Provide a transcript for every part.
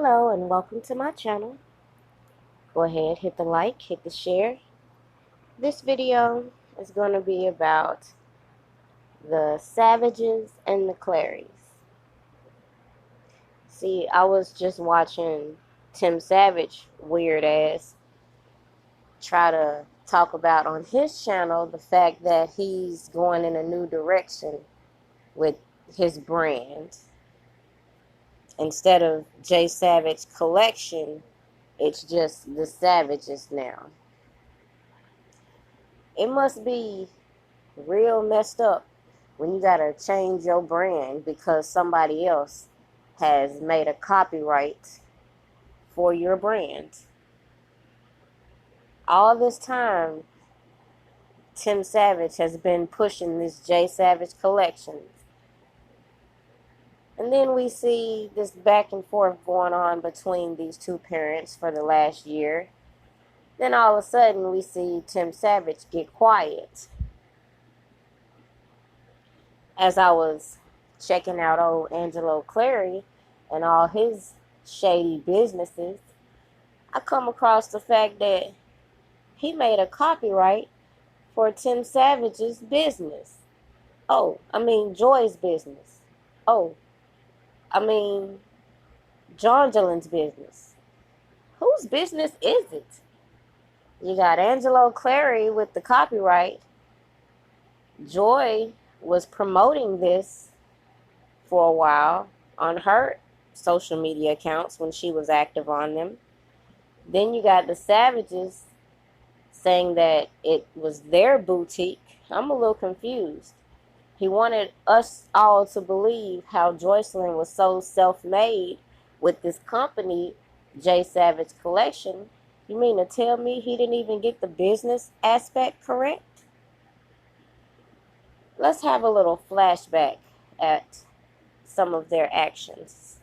Hello and welcome to my channel. Go ahead, hit the like, hit the share. This video is going to be about the Savages and the Clarys. See, I was just watching Tim Savage, weird ass, try to talk about on his channel the fact that he's going in a new direction with his brand. Instead of J Savage Collection, it's just the Savages now. It must be real messed up when you gotta change your brand because somebody else has made a copyright for your brand. All this time, Tim Savage has been pushing this J Savage collection. And then we see this back and forth going on between these two parents for the last year. Then all of a sudden we see Tim Savage get quiet. As I was checking out old Angelo Clary and all his shady businesses, I come across the fact that he made a copyright for Tim Savage's business. Joy's business. John Dylan's business. Whose business is it? You got Angelo Clary with the copyright. Joy was promoting this for a while on her social media accounts when she was active on them. Then you got the Savages saying that it was their boutique. I'm a little confused. He wanted us all to believe how Joycelyn was so self-made with this company, J Savage Collection. You mean to tell me he didn't even get the business aspect correct? Let's have a little flashback at some of their actions.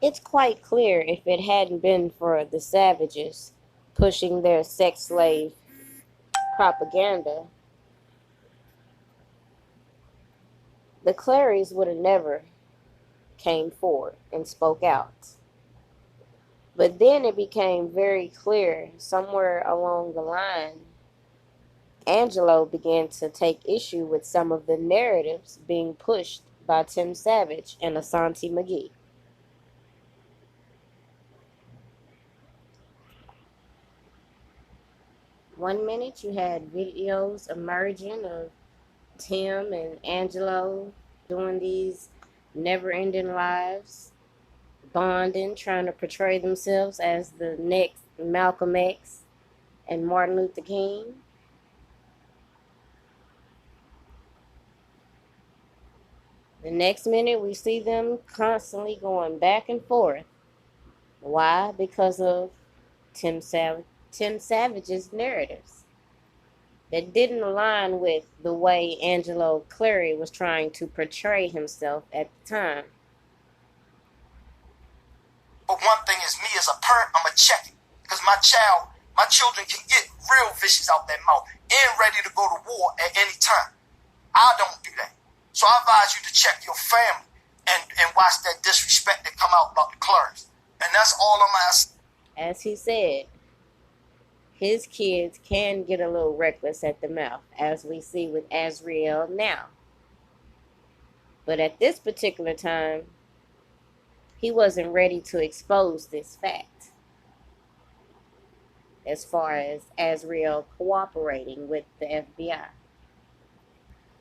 It's quite clear if it hadn't been for the Savages pushing their sex slave propaganda, the Clarys would have never came forward and spoke out. But then it became very clear somewhere along the line, Angelo began to take issue with some of the narratives being pushed by Tim Savage and Asante McGee. One minute you had videos emerging of Tim and Angelo doing these never-ending lives, bonding, trying to portray themselves as the next Malcolm X and Martin Luther King. The next minute we see them constantly going back and forth. Why? Because of Tim Savage's narratives that didn't align with the way Angelo Clary was trying to portray himself at the time. But one thing is, me as a parent, I'm going to check it. Because my children can get real vicious out their mouth and ready to go to war at any time. I don't do that. So I advise you to check your family and watch that disrespect that come out about the Clarys. And that's all I'm asking. As he said, his kids can get a little reckless at the mouth, as we see with Azriel now. But at this particular time, he wasn't ready to expose this fact as far as Azriel cooperating with the FBI.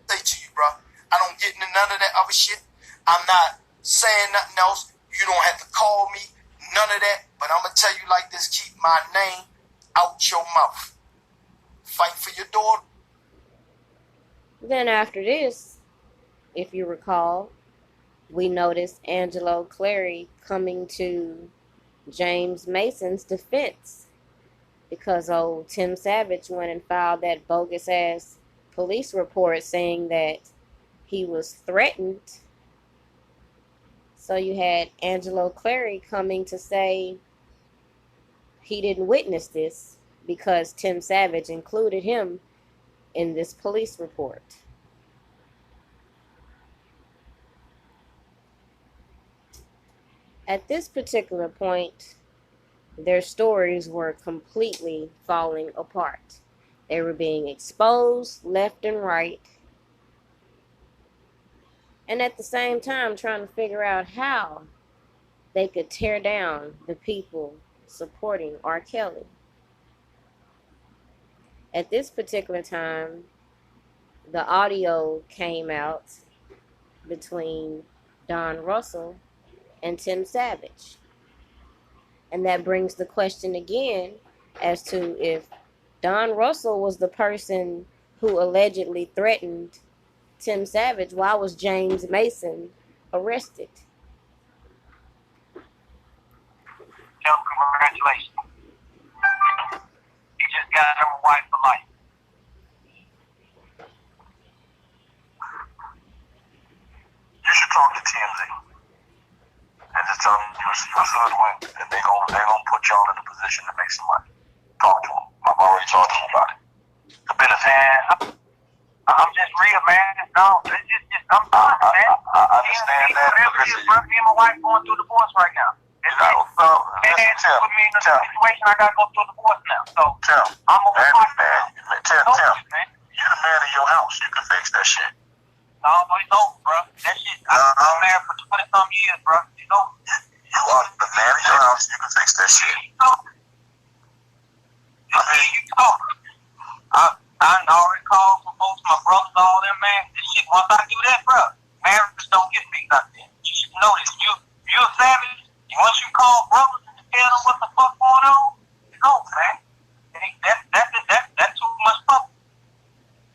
Say to you, bro, I don't get into none of that other shit. I'm not saying nothing else. You don't have to call me, none of that. But I'm going to tell you like this, keep my name out your mouth. Fight for your daughter. Then after this, if you recall, we noticed Angelo Clary coming to James Mason's defense because old Tim Savage went and filed that bogus ass police report saying that he was threatened. So you had Angelo Clary coming to say he didn't witness this because Tim Savage included him in this police report. At this particular point, their stories were completely falling apart. They were being exposed left and right, and at the same time trying to figure out how they could tear down the people supporting R. Kelly. At this particular time, the audio came out between Don Russell and Tim Savage. And that brings the question again as to if Don Russell was the person who allegedly threatened Tim Savage, why was James Mason arrested? Tell him congratulations. He just got him a wife for life. You should talk to TMZ and just tell them you're hoodwinked and they're gonna put y'all in a position to make some money. Talk to him. I've already talked to him about it. The business. Man, I'm just real, man. No, it's just I'm fine, man. I understand that. Me and my wife going through divorce right now. Put me in a situation I gotta go through divorce now. So I'm over Tim, you're the man of your house. You can fix that shit. No, it's over, bro. That shit, I've been married for 20-some years, bro. You know? You are the man of your house. You can fix that shit. You talk. I already called for folks, my brothers, all them, man. This shit, once I do that, bro, marriage don't get fixed out there. You should know this. You a savage. Once you call brothers and tell them what the fuck going on, it's over, man. That's too much fuck.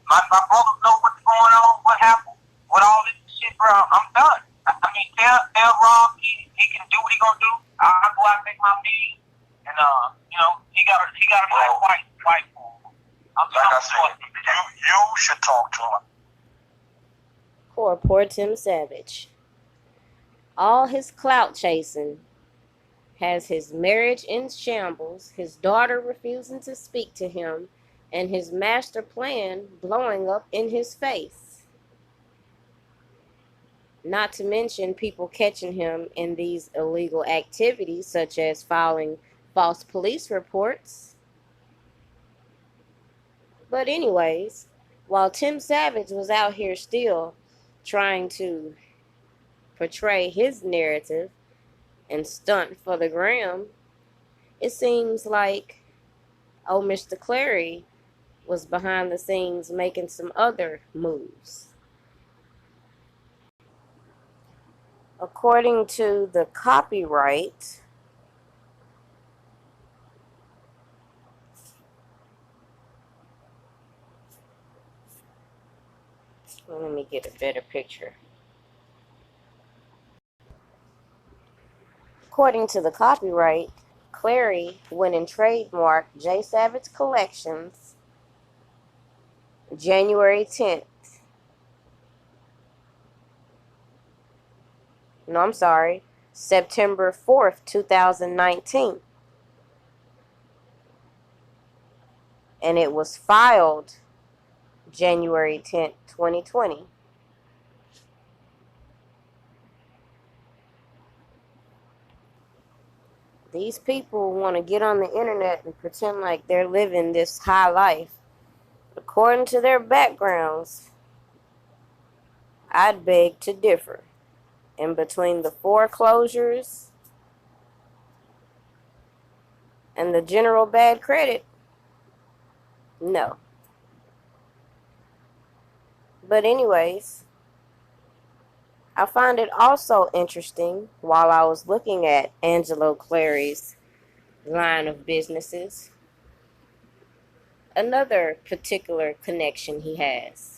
My brothers know what's going on, what happened, what all this shit, bro. I'm done. I mean, tell Rob he can do what he gonna do. I'll go out and make my meeting, and he got a nice wife for him. Like I said, you should talk to him. Poor Tim Savage. All his clout chasing has his marriage in shambles, his daughter refusing to speak to him, and his master plan blowing up in his face. Not to mention people catching him in these illegal activities, such as filing false police reports. But anyways, while Tim Savage was out here still trying to portray his narrative and stunt for the gram, it seems like Mr. Clary was behind the scenes making some other moves. According to the copyright, let me get a better picture. According to the copyright, Clary went and trademarked J Savage Collections January 10th. No, I'm sorry, September 4th, 2019. And it was filed January 10th, 2020. These people want to get on the internet and pretend like they're living this high life. According to their backgrounds, I'd beg to differ. In between the foreclosures and the general bad credit, no. But anyways, I find it also interesting while I was looking at Angelo Clary's line of businesses, another particular connection he has.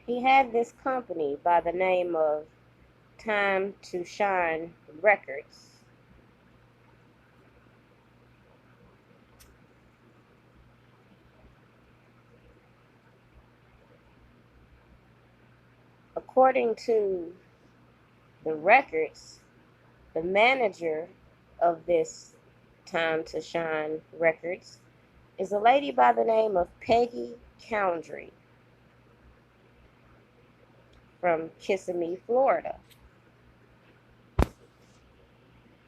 He had this company by the name of Time to Shine Records. According to the records, the manager of this Time to Shine Records is a lady by the name of Peggy Coundry from Kissimmee, Florida.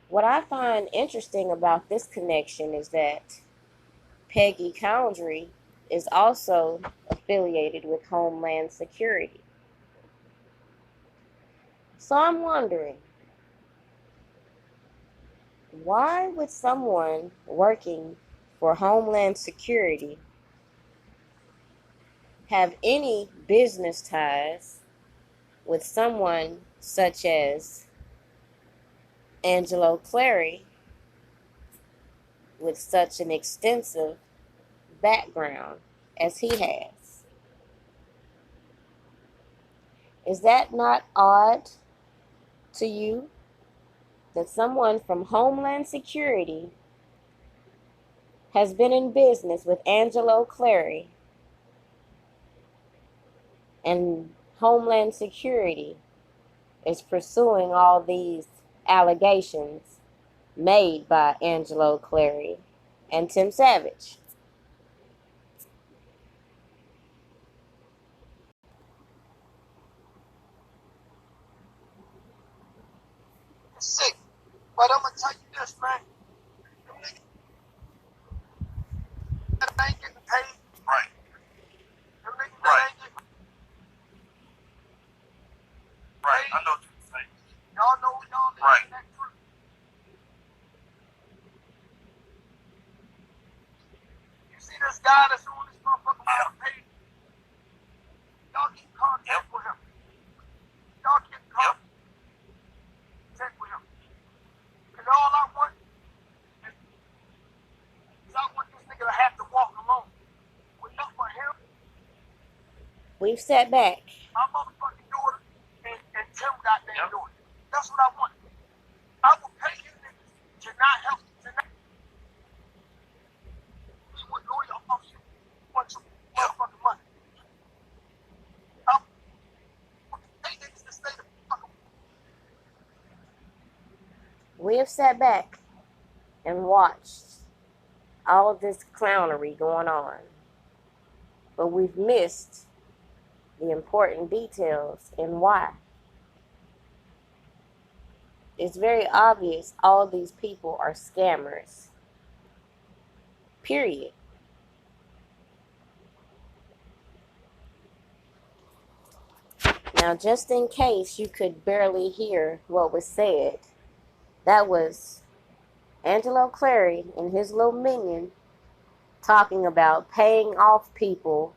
What I find interesting about this connection is that Peggy Coundry is also affiliated with Homeland Security. So I'm wondering, why would someone working for Homeland Security have any business ties with someone such as Angelo Clary with such an extensive background as he has? Is that not odd to you that someone from Homeland Security has been in business with Angelo Clary and Homeland Security is pursuing all these allegations made by Angelo Clary and Tim Savage? It's sick. But I'm gonna tell you this, man. Them niggas that ain't getting paid. Right. Them niggas that ain't getting paid. Right. I know what you're saying. Y'all know y'all living that truth. You see this guy that's on this motherfucker page? Y'all keep contact with him. Y'all keep contact with him. Cause all I want is I want this nigga to have to walk alone. With nothing but him, We've sat back. my motherfucking daughter, and Tim goddamn daughter. That's what I want. I will pay you niggas to not help, to not be with lawyer officer. Want your motherfucking money. I will pay niggas to stay the fuck away. We have sat back and watched all of this clownery going on, but we've missed the important details and why. It's very obvious all these people are scammers. Period. Now, just in case you could barely hear what was said, that was Angelo Clary and his little minion talking about paying off people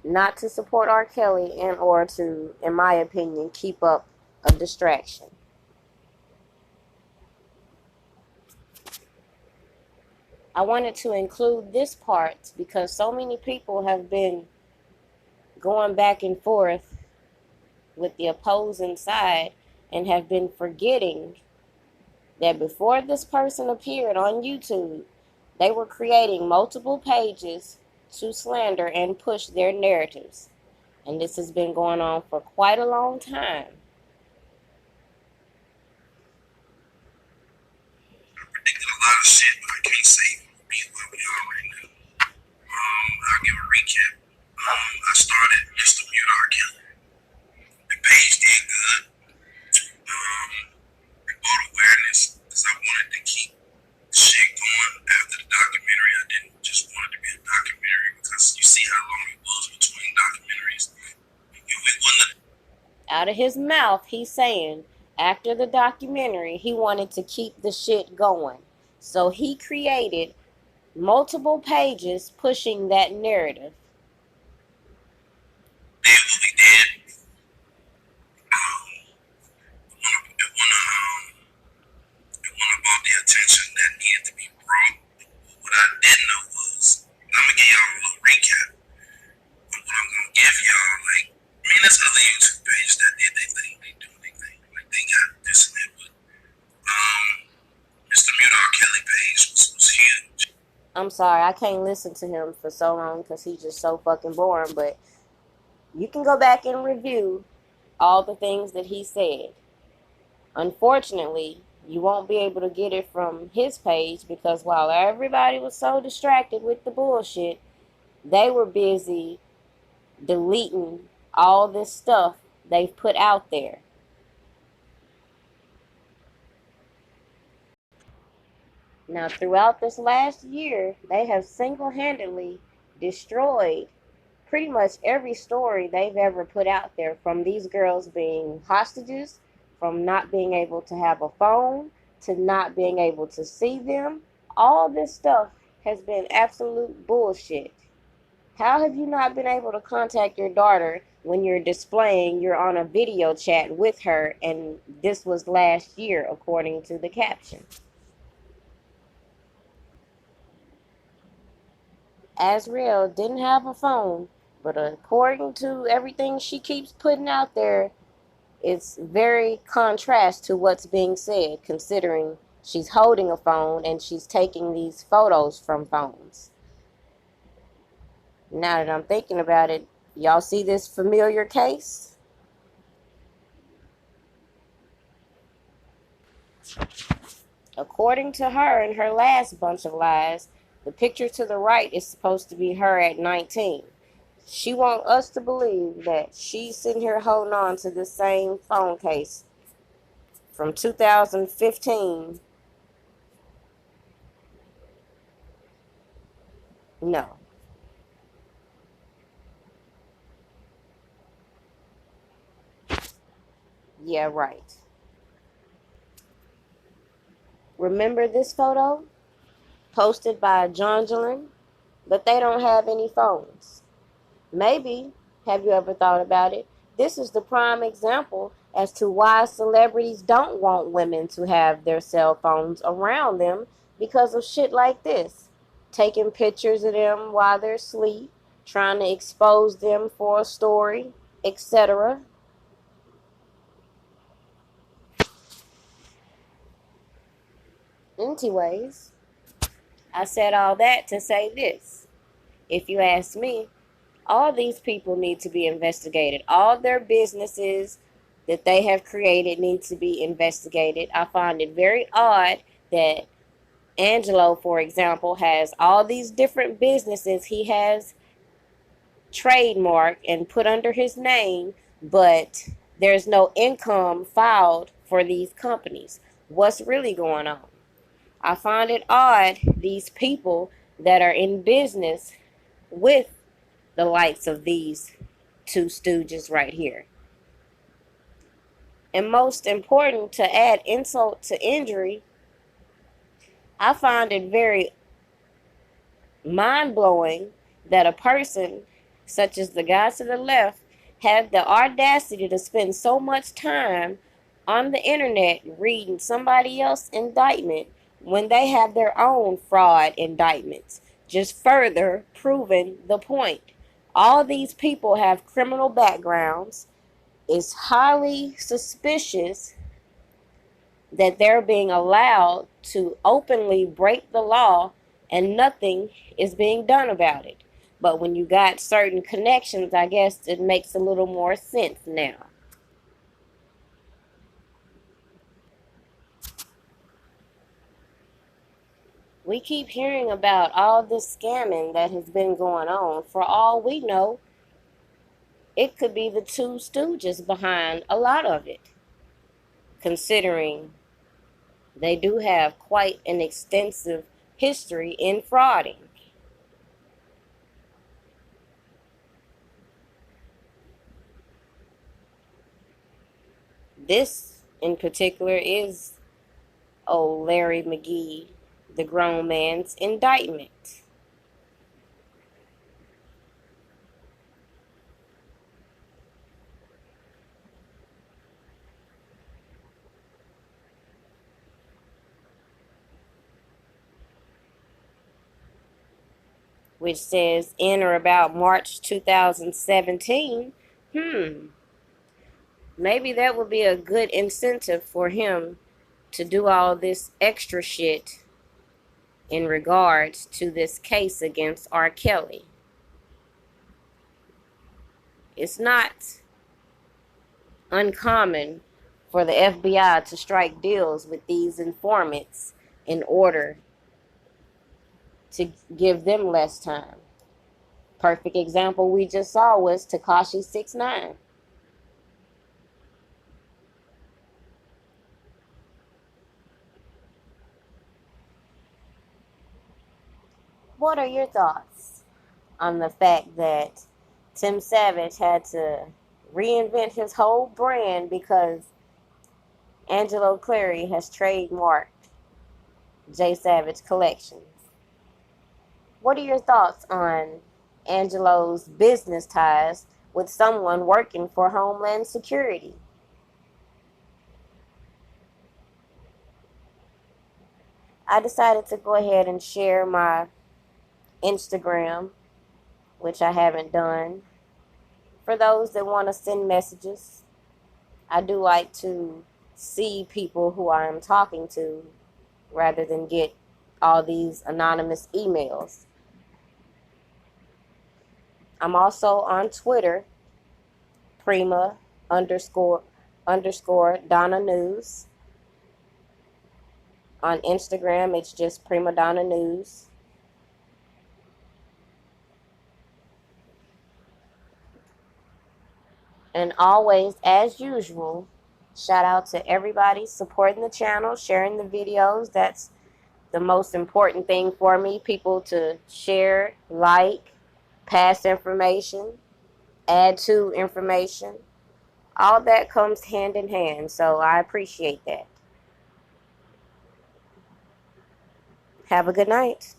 not to support R. Kelly and or to, in my opinion, keep up a distraction. I wanted to include this part because so many people have been going back and forth with the opposing side and have been forgetting that before this person appeared on YouTube, they were creating multiple pages to slander and push their narratives. And this has been going on for quite a long time. I predicted a lot of shit, but I can't say me what we already know. I'll give a recap. I started Mr. Mute R. Kelly. The page did good. It brought awareness because I wanted to keep shit going after the documentary. I didn't just want it to be a documentary because you see how long it was between documentaries. It wasn't. Out of his mouth, he's saying after the documentary, he wanted to keep the shit going. So he created multiple pages pushing that narrative. Did what we did. It wasn't about the attention that needed to be brought. What I didn't know was, I'm gonna give y'all a little recap of what I'm gonna if y'all like, I mean, there's other YouTube pages that did their thing, they doing their thing, like they got this and that, but Mr. Mute R. Kelly page was huge. I'm sorry, I can't listen to him for so long because he's just so fucking boring. But you can go back and review all the things that he said. Unfortunately, you won't be able to get it from his page because while everybody was so distracted with the bullshit, they were busy deleting all this stuff they've put out there. Now, throughout this last year, they have single-handedly destroyed pretty much every story they've ever put out there, from these girls being hostages, from not being able to have a phone, to not being able to see them. All this stuff has been absolute bullshit. How have you not been able to contact your daughter when you're displaying you're on a video chat with her, and this was last year, according to the caption? Azriel didn't have a phone, but according to everything she keeps putting out there, it's very contrast to what's being said, considering she's holding a phone and she's taking these photos from phones. Now that I'm thinking about it, y'all see this familiar case? According to her in her last bunch of lies, the picture to the right is supposed to be her at 19. She wants us to believe that she's sitting here holding on to this same phone case from 2015. No. Yeah, right. Remember this photo? Posted by Jongelin, but they don't have any phones. Maybe, have you ever thought about it? This is the prime example as to why celebrities don't want women to have their cell phones around them because of shit like this. Taking pictures of them while they're asleep, trying to expose them for a story, etc. Anyways, I said all that to say this. If you ask me, all these people need to be investigated. All their businesses that they have created need to be investigated. I find it very odd that Angelo, for example, has all these different businesses he has trademarked and put under his name, but there's no income filed for these companies. What's really going on? I find it odd these people that are in business with the likes of these two stooges right here. And most important, to add insult to injury, I find it very mind blowing that a person such as the guy to the left had the audacity to spend so much time on the internet reading somebody else's indictment when they have their own fraud indictments, just further proving the point. All these people have criminal backgrounds. It's highly suspicious that they're being allowed to openly break the law and nothing is being done about it. But when you got certain connections, I guess it makes a little more sense now. We keep hearing about all this scamming that has been going on. For all we know, it could be the two stooges behind a lot of it, considering they do have quite an extensive history in frauding. This, in particular, is old Larry McGee, the grown man's indictment. which says in or about March 2017, maybe that would be a good incentive for him to do all this extra shit in regards to this case against R. Kelly. It's not uncommon for the FBI to strike deals with these informants in order to give them less time. Perfect example we just saw was Tekashi 6ix9ine. What are your thoughts on the fact that Tim Savage had to reinvent his whole brand because Angelo Clary has trademarked J Savage Collections? What are your thoughts on Angelo's business ties with someone working for Homeland Security? I decided to go ahead and share my Instagram, which I haven't done. For those that want to send messages, I do like to see people who I am talking to rather than get all these anonymous emails. I'm also on Twitter, Prima underscore Donna News. On Instagram, it's just primadonnanews. And always, as usual, shout out to everybody supporting the channel, sharing the videos. That's the most important thing for me. People to share, like, pass information, add to information. All that comes hand in hand, so I appreciate that. Have a good night.